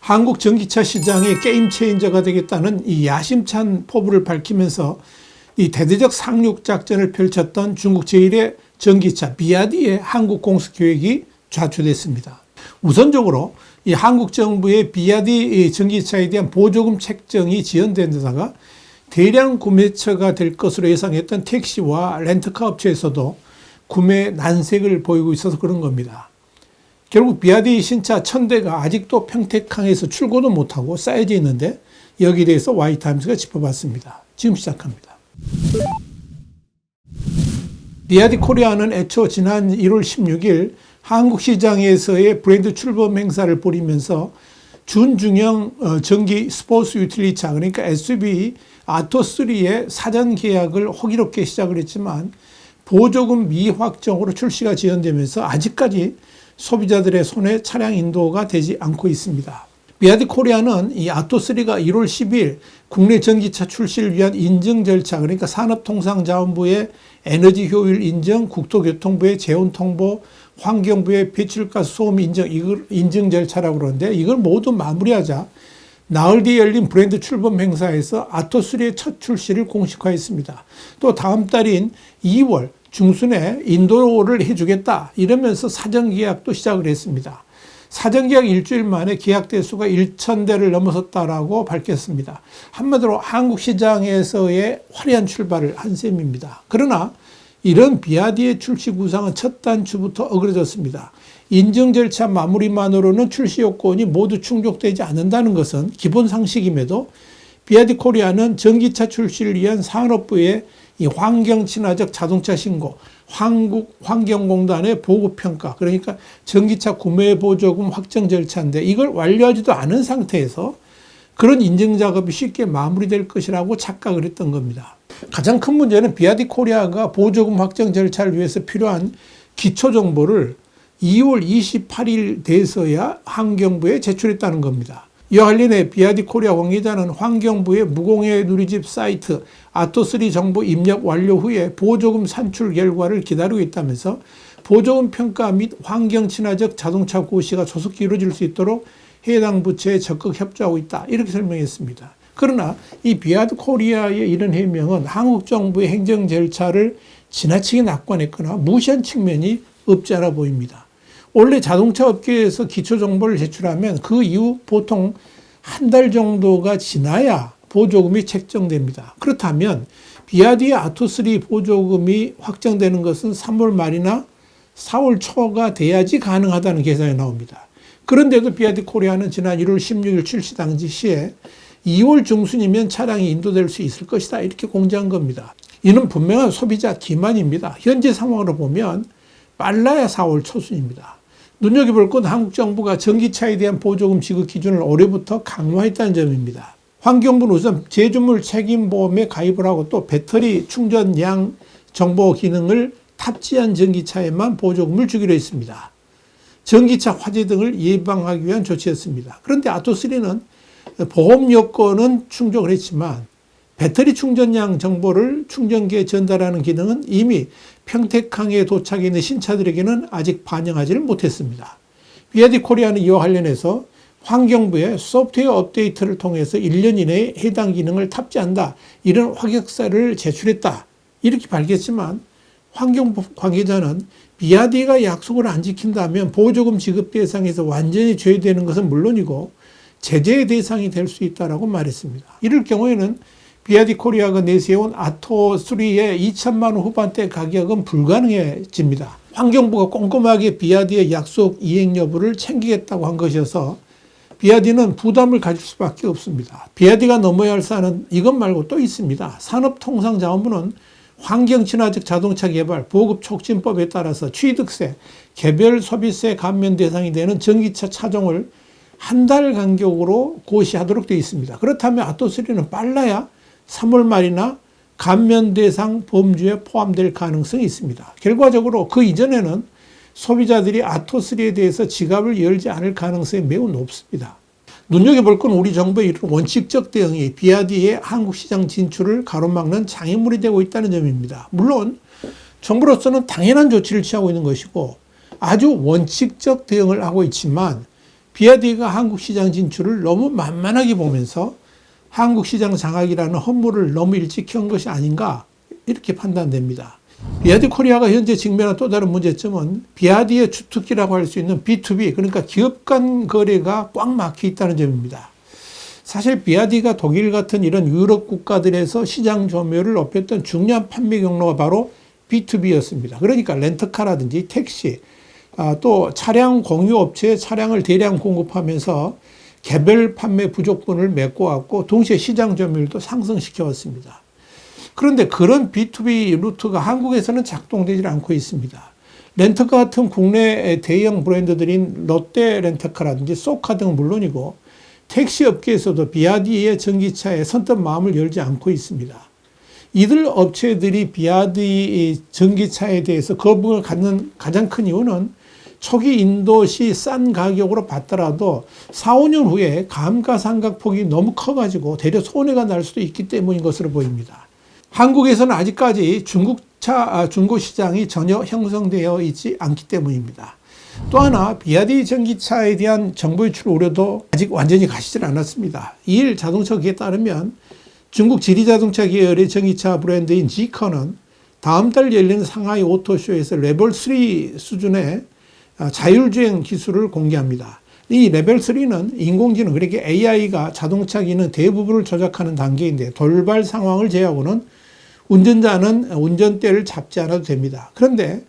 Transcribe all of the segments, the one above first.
한국 전기차 시장의 게임 체인저가 되겠다는 이 야심찬 포부를 밝히면서 이 대대적 상륙 작전을 펼쳤던 중국 제1의 전기차 비아디의 한국 공수 계획이 좌초됐습니다. 우선적으로 이 한국 정부의 비아디 전기차에 대한 보조금 책정이 지연된 데다가 대량 구매처가 될 것으로 예상했던 택시와 렌터카 업체에서도 구매 난색을 보이고 있어서 그런 겁니다. 결국 비아디 신차 1000대가 아직도 평택항에서 출고도 못하고 쌓여져 있는데 여기에 대해서 Y타임스가 짚어봤습니다. 지금 시작합니다. 비아디 코리아는 애초 지난 1월 16일 한국 시장에서의 브랜드 출범 행사를 벌이면서 준중형 전기 스포츠 유틸리차 그러니까 SUV 아토3의 사전 계약을 호기롭게 시작을 했지만 보조금 미확정으로 출시가 지연되면서 아직까지 소비자들의 손에 차량 인도가 되지 않고 있습니다. 비아디 코리아는 이 아토3가 1월 10일 국내 전기차 출시를 위한 인증 절차 그러니까 산업통상자원부의 에너지 효율 인증, 국토교통부의 재원 통보, 환경부의 배출가스 소음 인증, 이걸 인증 절차라고 그러는데 이걸 모두 마무리하자 나흘 뒤에 열린 브랜드 출범 행사에서 아토3의 첫 출시를 공식화했습니다. 또 다음 달인 2월 중순에 인도를 해주겠다 이러면서 사전계약도 시작을 했습니다. 사전계약 일주일 만에 계약 대수가 1000대를 넘어섰다라고 밝혔습니다. 한마디로 한국 시장에서의 화려한 출발을 한 셈입니다. 그러나 이런 비아디의 출시 구상은 첫 단추부터 어그러졌습니다. 인증 절차 마무리만으로는 출시 요건이 모두 충족되지 않는다는 것은 기본 상식임에도 비아디 코리아는 전기차 출시를 위한 산업부의 이 환경 친화적 자동차 신고, 한국 환경공단의 보급평가, 그러니까 전기차 구매 보조금 확정 절차인데 이걸 완료하지도 않은 상태에서 그런 인증 작업이 쉽게 마무리될 것이라고 착각을 했던 겁니다. 가장 큰 문제는 비아디 코리아가 보조금 확정 절차를 위해서 필요한 기초 정보를 2월 28일 돼서야 환경부에 제출했다는 겁니다. 이와 관련해 비아디 코리아 관계자는 환경부의 무공해 누리집 사이트 아토3 정보 입력 완료 후에 보조금 산출 결과를 기다리고 있다면서 보조금 평가 및 환경 친화적 자동차 고시가 조속히 이루어질 수 있도록 해당 부처에 적극 협조하고 있다. 이렇게 설명했습니다. 그러나 이 비아디 코리아의 이런 해명은 한국 정부의 행정 절차를 지나치게 낙관했거나 무시한 측면이 없지 않아 보입니다. 원래 자동차 업계에서 기초 정보를 제출하면 그 이후 보통 한 달 정도가 지나야 보조금이 책정됩니다. 그렇다면 비아디의 아토3 보조금이 확정되는 것은 3월 말이나 4월 초가 돼야지 가능하다는 계산이 나옵니다. 그런데도 비아디 코리아는 지난 1월 16일 출시 당시 시에 2월 중순이면 차량이 인도될 수 있을 것이다 이렇게 공지한 겁니다. 이는 분명한 소비자 기만입니다. 현재 상황으로 보면 빨라야 4월 초순입니다. 눈여겨볼 건 한국 정부가 전기차에 대한 보조금 지급 기준을 올해부터 강화했다는 점입니다. 환경부는 우선 제조물 책임보험에 가입을 하고 또 배터리 충전량 정보 기능을 탑재한 전기차에만 보조금을 주기로 했습니다. 전기차 화재 등을 예방하기 위한 조치였습니다. 그런데 아토3는 보험 요건은 충족을 했지만 배터리 충전량 정보를 충전기에 전달하는 기능은 이미 평택항에 도착해 있는 신차들에게는 아직 반영하지를 못했습니다. 비아디 코리아는 이와 관련해서 환경부에 소프트웨어 업데이트를 통해서 1년 이내에 해당 기능을 탑재한다. 이런 확약서를 제출했다. 이렇게 밝혔지만 환경부 관계자는 비아디가 약속을 안 지킨다면 보조금 지급 대상에서 완전히 제외되는 것은 물론이고 제재의 대상이 될 수 있다고 말했습니다. 이럴 경우에는 비아디 코리아가 내세운 아토3의 2천만 원 후반대 가격은 불가능해집니다. 환경부가 꼼꼼하게 비아디의 약속 이행 여부를 챙기겠다고 한 것이어서 비아디는 부담을 가질 수밖에 없습니다. 비아디가 넘어야 할 산은 이것 말고 또 있습니다. 산업통상자원부는 환경친화적 자동차 개발 보급 촉진법에 따라서 취득세, 개별 소비세 감면 대상이 되는 전기차 차종을 한 달 간격으로 고시하도록 되어 있습니다. 그렇다면 아토3는 빨라야 3월 말이나 감면 대상 범주에 포함될 가능성이 있습니다. 결과적으로 그 이전에는 소비자들이 아토3에 대해서 지갑을 열지 않을 가능성이 매우 높습니다. 눈여겨볼 건 우리 정부의 이런 원칙적 대응이 비아디의 한국 시장 진출을 가로막는 장애물이 되고 있다는 점입니다. 물론 정부로서는 당연한 조치를 취하고 있는 것이고 아주 원칙적 대응을 하고 있지만 BYD가 한국 시장 진출을 너무 만만하게 보면서 한국 시장 장악이라는 허물을 너무 일찍 한 것이 아닌가 이렇게 판단됩니다. BYD 코리아가 현재 직면한 또 다른 문제점은 BYD의 주특기라고 할 수 있는 B2B, 그러니까 기업 간 거래가 꽉 막혀 있다는 점입니다. 사실 BYD가 독일 같은 이런 유럽 국가들에서 시장 점유율을 높였던 중요한 판매 경로가 바로 B2B였습니다. 그러니까 렌터카라든지 택시, 또 차량 공유 업체에 차량을 대량 공급하면서 개별 판매 부족분을 메꿔왔고 동시에 시장 점유율도 상승시켜 왔습니다. 그런데 그런 B2B 루트가 한국에서는 작동되지 않고 있습니다. 렌터카 같은 국내 대형 브랜드들인 롯데 렌터카라든지 쏘카 등은 물론이고 택시 업계에서도 BYD의 전기차에 선뜻 마음을 열지 않고 있습니다. 이들 업체들이 BYD 전기차에 대해서 거부를 갖는 가장 큰 이유는 초기 인도시 싼 가격으로 받더라도 4, 5년 후에 감가상각폭이 너무 커가지고 대려 손해가 날 수도 있기 때문인 것으로 보입니다. 한국에서는 아직까지 중고 시장이 전혀 형성되어 있지 않기 때문입니다. 또 하나 BYD 전기차에 대한 정보 유출 우려도 아직 완전히 가시질 않았습니다. 이일 자동차기에 따르면 중국 지리자동차 계열의 전기차 브랜드인 지커는 다음 달 열리는 상하이 오토쇼에서 레벨 3 수준의 자율주행 기술을 공개합니다. 이 레벨 3는 인공지능, 그러니까 AI가 자동차 기능 대부분을 조작하는 단계인데 돌발 상황을 제외하고는 운전자는 운전대를 잡지 않아도 됩니다. 그런데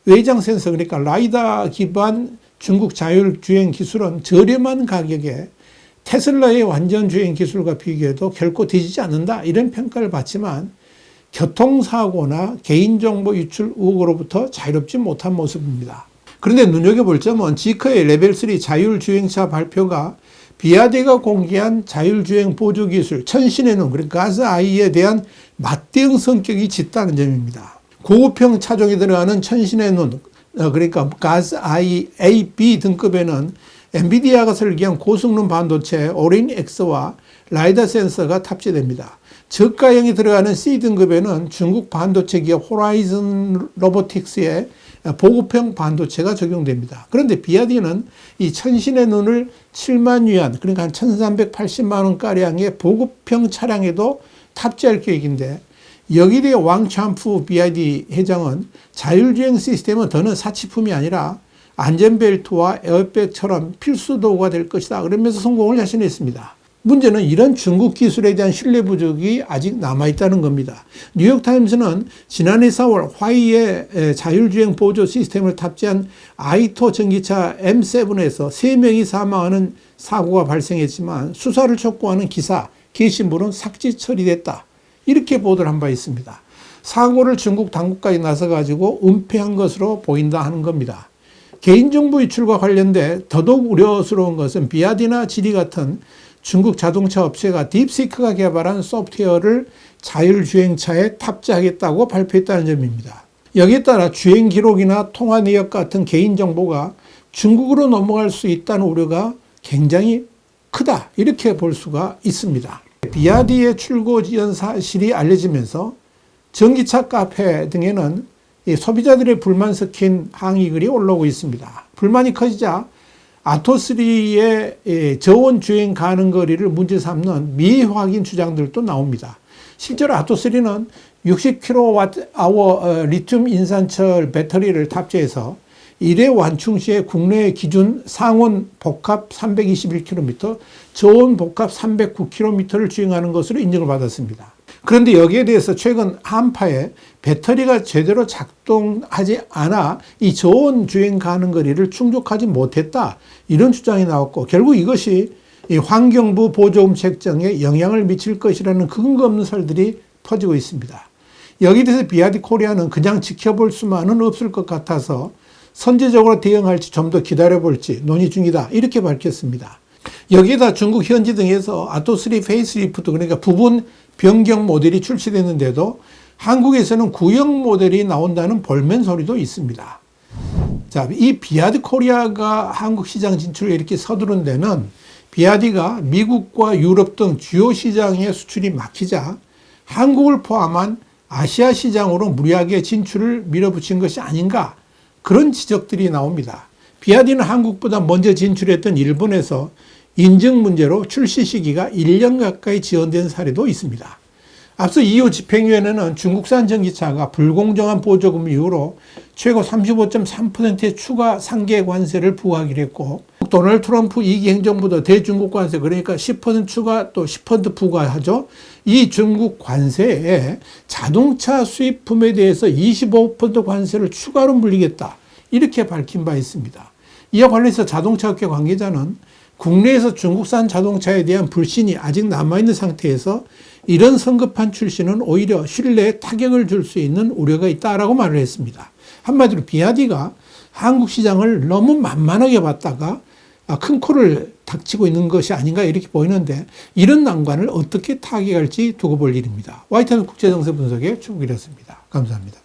외장 센서, 그러니까 라이다 기반 중국 자율주행 기술은 저렴한 가격에 테슬라의 완전 주행 기술과 비교해도 결코 뒤지지 않는다, 이런 평가를 받지만 교통사고나 개인정보 유출 의혹으로부터 자유롭지 못한 모습입니다. 그런데 눈여겨볼 점은 지커의 레벨 3 자율주행차 발표가 BYD가 공개한 자율주행 보조기술 천신의 눈, 그러니까 가스 아이에 대한 맞대응 성격이 짙다는 점입니다. 고급형 차종에 들어가는 천신의 눈, 그러니까 가스 아이 A, B 등급에는 엔비디아가 설계한 고성능 반도체 오린 X와 라이다 센서가 탑재됩니다. 저가형이 들어가는 C 등급에는 중국 반도체 기업 호라이즌 로보틱스의 보급형 반도체가 적용됩니다. 그런데 BYD는 이 천신의 눈을 7만 위안, 그러니까 한 1380만 원가량의 보급형 차량에도 탑재할 계획인데, 여기에 대해 왕찬푸 BYD 회장은 자율주행 시스템은 더는 사치품이 아니라 안전벨트와 에어백처럼 필수 도구가 될 것이다, 그러면서 성공을 자신했습니다. 문제는 이런 중국 기술에 대한 신뢰 부족이 아직 남아있다는 겁니다. 뉴욕타임스는 지난해 4월 화이의 자율주행 보조 시스템을 탑재한 아이토 전기차 M7에서 3명이 사망하는 사고가 발생했지만 수사를 촉구하는 기사, 게시물은 삭제 처리됐다, 이렇게 보도를 한 바 있습니다. 사고를 중국 당국까지 나서가지고 은폐한 것으로 보인다 하는 겁니다. 개인정보 유출과 관련돼 더더욱 우려스러운 것은 BYD나 지리 같은 중국 자동차 업체가 딥시크가 개발한 소프트웨어를 자율주행차에 탑재하겠다고 발표했다는 점입니다. 여기에 따라 주행 기록이나 통화 내역 같은 개인정보가 중국으로 넘어갈 수 있다는 우려가 굉장히 크다, 이렇게 볼 수가 있습니다. BYD의 출고 지연 사실이 알려지면서 전기차 카페 등에는 소비자들의 불만 섞인 항의글이 올라오고 있습니다. 불만이 커지자 아토3의 저온 주행 가능 거리를 문제 삼는 미확인 주장들도 나옵니다. 실제로 아토3는 60kWh 리튬 인산철 배터리를 탑재해서 1회 완충 시에 국내 기준 상온 복합 321km, 저온 복합 309km를 주행하는 것으로 인정을 받았습니다. 그런데 여기에 대해서 최근 한파에 배터리가 제대로 작동하지 않아 이 저온 주행 가능 거리를 충족하지 못했다, 이런 주장이 나왔고, 결국 이것이 이 환경부 보조금 책정에 영향을 미칠 것이라는 근거 없는 설들이 퍼지고 있습니다. 여기에 대해서 BYD 코리아는 그냥 지켜볼 수만은 없을 것 같아서 선제적으로 대응할지 좀 더 기다려볼지 논의 중이다, 이렇게 밝혔습니다. 여기에다 중국 현지 등에서 아토3 페이스리프트, 그러니까 부분 변경 모델이 출시됐는데도 한국에서는 구형 모델이 나온다는 볼멘 소리도 있습니다. 자, 이 BYD 코리아가 한국 시장 진출에 이렇게 서두른 데는 BYD가 미국과 유럽 등 주요 시장의 수출이 막히자 한국을 포함한 아시아 시장으로 무리하게 진출을 밀어붙인 것이 아닌가, 그런 지적들이 나옵니다. 비아디는 한국보다 먼저 진출했던 일본에서 인증 문제로 출시 시기가 1년 가까이 지연된 사례도 있습니다. 앞서 EU 집행위원회는 중국산 전기차가 불공정한 보조금 이후로 최고 35.3%의 추가 상계 관세를 부과하기로 했고, 도널드 트럼프 2기 행정부도 대중국 관세, 그러니까 10% 추가 또 10% 부과하죠. 이 중국 관세에 자동차 수입품에 대해서 25% 관세를 추가로 물리겠다, 이렇게 밝힌 바 있습니다. 이와 관련해서 자동차업계 관계자는 국내에서 중국산 자동차에 대한 불신이 아직 남아있는 상태에서 이런 성급한 출시는 오히려 신뢰에 타격을 줄 수 있는 우려가 있다라고 말을 했습니다. 한마디로 비아디가 한국 시장을 너무 만만하게 봤다가 큰 코를 닥치고 있는 것이 아닌가, 이렇게 보이는데, 이런 난관을 어떻게 타개할지 두고 볼 일입니다. YTN 국제정세 분석의 최국일이었습니다. 감사합니다.